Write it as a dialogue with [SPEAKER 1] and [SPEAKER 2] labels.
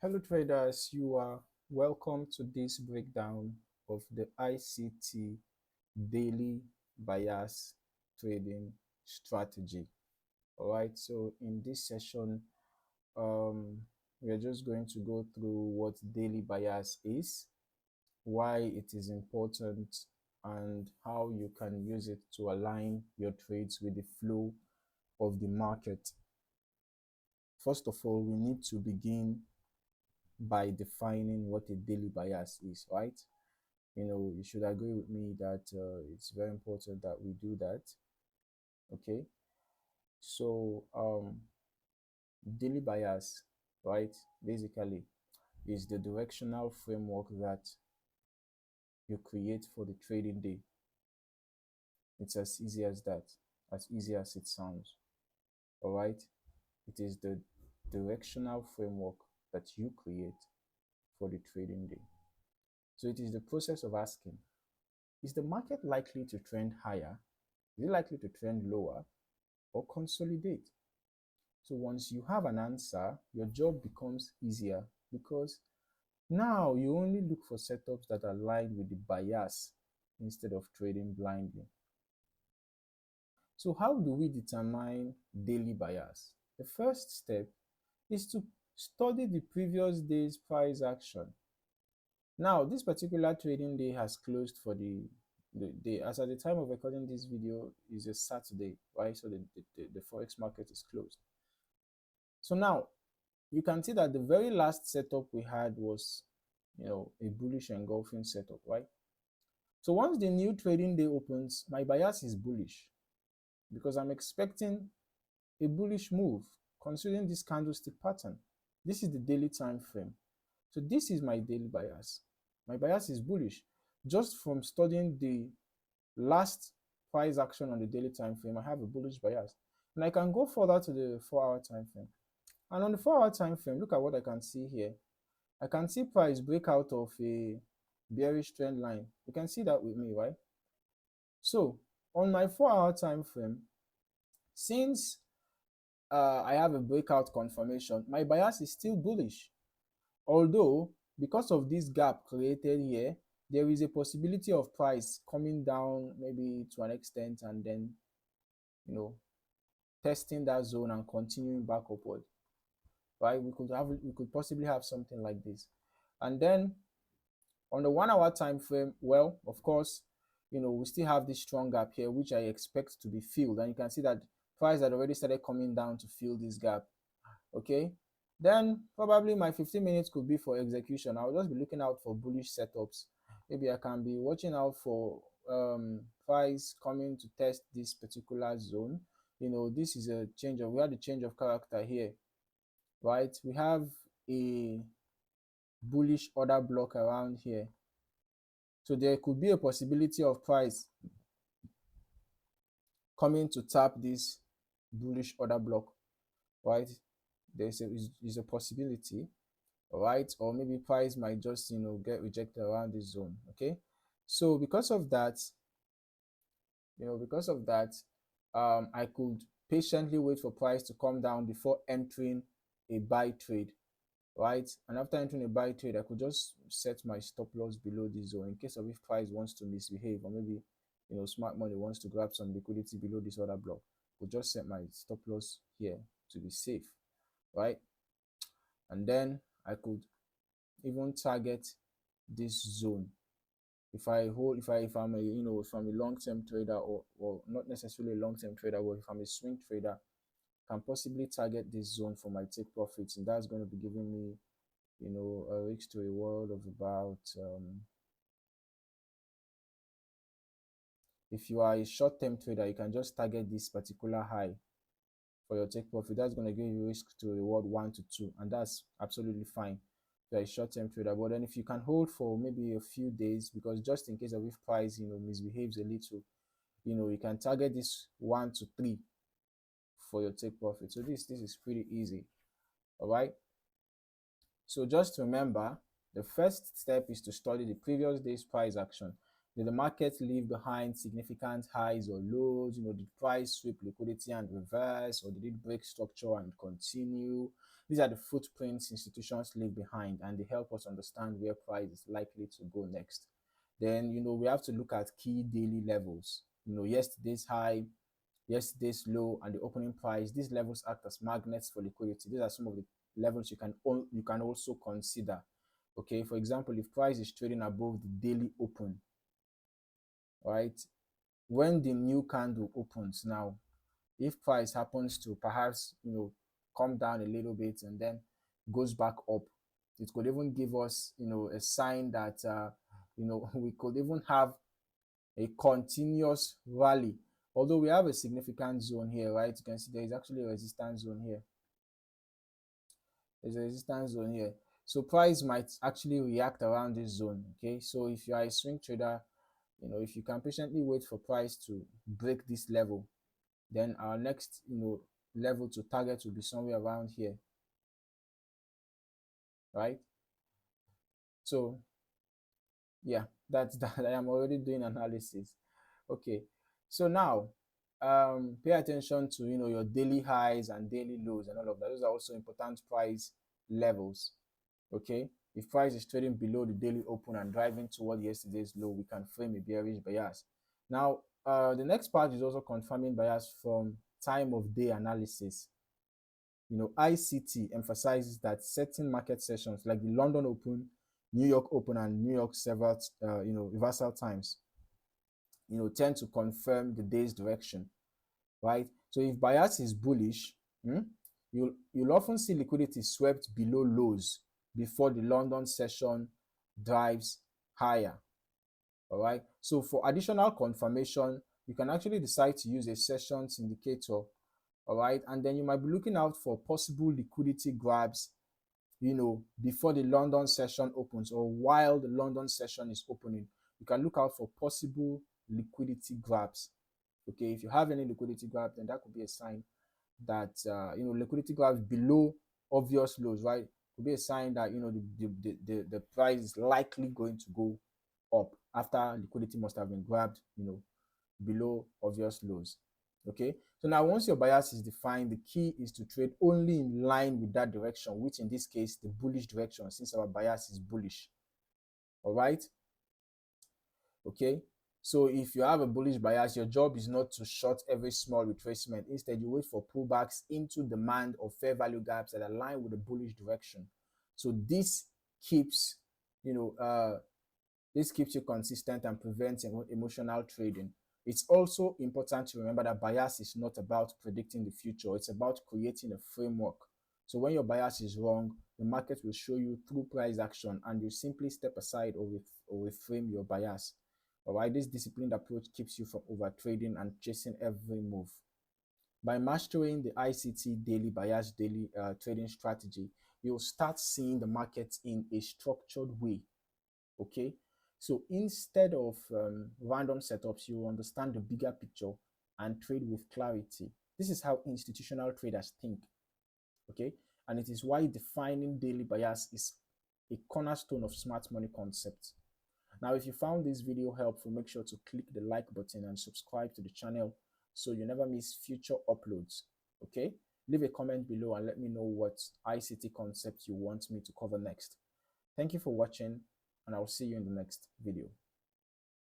[SPEAKER 1] Hello traders, you are welcome to this breakdown of the ICT daily bias trading strategy. All right, so in this session, um, we are just going to go through what daily bias is, why it is important, and how you can use it to align your trades with the flow of the market. First of all, we need to begin by defining what a daily bias is, right? You should agree with me that it's very important that we do that. Okay, so daily bias, right, basically is the directional framework that you create for the trading day. It's as easy as that, as easy as it sounds. All right, it is the directional framework that you create for the trading day. So it is the process of asking, is the market likely to trend higher? Is it likely to trend lower or consolidate? So once you have an answer, your job becomes easier because now you only look for setups that align with the bias instead of trading blindly. So how do we determine daily bias? The first step is to study the previous day's price action. Now, this particular trading day has closed for the day. As at the time of recording this video is a Saturday, right? So the Forex market is closed. So now you can see that the very last setup we had was, a bullish engulfing setup, right? So once the new trading day opens, my bias is bullish because I'm expecting a bullish move considering this candlestick pattern. This is the daily time frame. So this is my daily bias. My bias is bullish. Just from studying the last price action on the daily time frame, I have a bullish bias. And I can go further to the 4-hour time frame. And on the 4-hour time frame, look at what I can see here. I can see price break out of a bearish trend line. You can see that with me, right? So on my 4-hour time frame, since I have a breakout confirmation, my bias is still bullish. Although, because of this gap created here, there is a possibility of price coming down maybe to an extent and then, testing that zone and continuing back upward. Right? We could possibly have something like this. And then on the 1-hour time frame, well, of course, we still have this strong gap here, which I expect to be filled. And you can see that price had already started coming down to fill this gap. Okay, then probably my 15 minutes could be for execution. I'll just be looking out for bullish setups. Maybe I can be watching out for price coming to test this particular zone. This is a change of, we had a change of character here, right? We have a bullish order block around here. So there could be a possibility of price coming to tap this bullish order block, right? There's a possibility, all right? Or maybe price might just, get rejected around this zone, okay? So because of that, I could patiently wait for price to come down before entering a buy trade, right? And after entering a buy trade, I could just set my stop loss below this zone in case of if price wants to misbehave, or maybe smart money wants to grab some liquidity below this order block. I could just set my stop loss here to be safe, right? And then I could even target this zone if I'm a if I'm a long-term trader, or not necessarily a long-term trader, but if I'm a swing trader, can possibly target this zone for my take profits, and that's going to be giving me a risk to reward of about if you are a short-term trader, you can just target this particular high for your take profit. That's going to give you risk to reward 1 to 2, and that's absolutely fine. You're a short-term trader. But then if you can hold for maybe a few days, because just in case of if price misbehaves a little, you can target this 1 to 3 for your take profit. So this is pretty easy. All right, so just remember, the first step is to study the previous day's price action. Did the market leave behind significant highs or lows? Did price sweep liquidity and reverse, or did it break structure and continue? These are the footprints institutions leave behind, and they help us understand where price is likely to go next. Then, we have to look at key daily levels. Yesterday's high, yesterday's low, and the opening price. These levels act as magnets for liquidity. These are some of the levels you can also consider. Okay, for example, if price is trading above the daily open, right, when the new candle opens now, if price happens to perhaps come down a little bit and then goes back up, it could even give us a sign that we could even have a continuous rally. Although we have a significant zone here, right? You can see there is actually a resistance zone here. There's a resistance zone here. So price might actually react around this zone. Okay, so if you are a swing trader, if you can patiently wait for price to break this level, then our next level to target will be somewhere around here, right? So yeah, that's that. I am already doing analysis. Okay, so now pay attention to your daily highs and daily lows and all of that. Those are also important price levels. Okay, if price is trading below the daily open and driving toward yesterday's low, we can frame a bearish bias. Now the next part is also confirming bias from time of day analysis. ICT emphasizes that certain market sessions like the London Open, New York Open, and New York several reversal times tend to confirm the day's direction, right? So if bias is bullish, you'll often see liquidity swept below lows before the London session drives higher. All right, so for additional confirmation, you can actually decide to use a sessions indicator. All right, and then you might be looking out for possible liquidity grabs before the London session opens or while the London session is opening. You can look out for possible liquidity grabs. Okay, if you have any liquidity grab, then that could be a sign that liquidity grabs below obvious lows, right, could be a sign that the price is likely going to go up after liquidity must have been grabbed below obvious lows. Okay, so now once your bias is defined, the key is to trade only in line with that direction, which in this case the bullish direction, since our bias is bullish. All right, okay, so if you have a bullish bias, your job is not to short every small retracement. Instead, you wait for pullbacks into demand or fair value gaps that align with the bullish direction. So this keeps this keeps you consistent and prevents emotional trading. It's also important to remember that bias is not about predicting the future. It's about creating a framework. So when your bias is wrong, the market will show you through price action and you simply step aside or reframe your bias. All right, this disciplined approach keeps you from over trading and chasing every move. By mastering the ICT daily bias daily trading strategy, you'll start seeing the market in a structured way. Okay, so instead of random setups, you understand the bigger picture and trade with clarity. This is how institutional traders think. Okay, and it is why defining daily bias is a cornerstone of smart money concepts. Now, if you found this video helpful, make sure to click the like button and subscribe to the channel so you never miss future uploads. Okay, leave a comment below and let me know what ICT concept you want me to cover next. Thank you for watching, and I'll see you in the next video.